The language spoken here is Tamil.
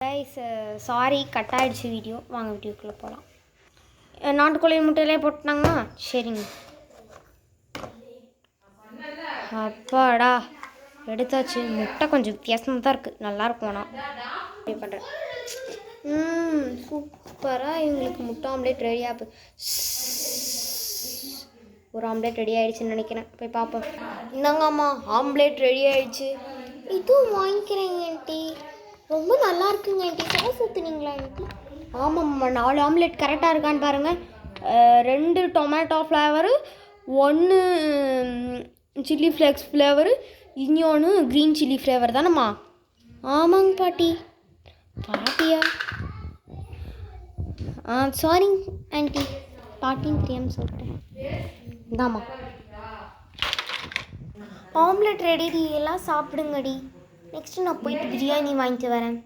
கைஸ் சாரி கட் ஆகிடுச்சு வீடியோ. வாங்க வீடியோக்குள்ளே போகலாம். நாட்டுக்கோழி முட்டையிலே போட்டாங்களா? சரிங்க. அப்பாடா எடுத்தாச்சு. முட்டை கொஞ்சம் வித்தியாசமாக தான் இருக்குது, நல்லாயிருக்கும். நான் ட்ரை பண்ணுறேன். சூப்பராக இவங்களுக்கு முட்டை ஆம்லேட் ரெடி ஆகுது. ஒரு ஆம்லேட் ரெடி ஆகிடுச்சுன்னு நினைக்கிறேன், போய் பார்ப்போம். இந்தாங்கம்மா ஆம்லேட் ரெடி ஆகிடுச்சு. இதுவும் வாங்கிக்கிறேங்க ஆண்டி, ரொம்ப நல்லா இருக்குங்க ஆண்டி. Sauce ஊற்றுனீங்களா aunty? ஆமாம்மா, 4 ஆம்லேட் கரெக்டாக இருக்கான்னு பாருங்கள். 2 tomato flavour, 1 chilli flakes flavour, இன்னொன்று க்ரீன் சில்லி ஃப்ளேவர் தானம்மா? ஆமாங்க பாட்டி. பாட்டியா? சாரி ஆண்டி, பாட்டின்னு தெரியாமல் சொல்லிட்டேன். இந்தாம்மா ஆம்லேட் ரெடி. எல்லாம் சாப்பிடுங்கடி. நெக்ஸ்ட்டு நான் போயிட்டு பிரியாணி வாங்கிட்டு வரேன்.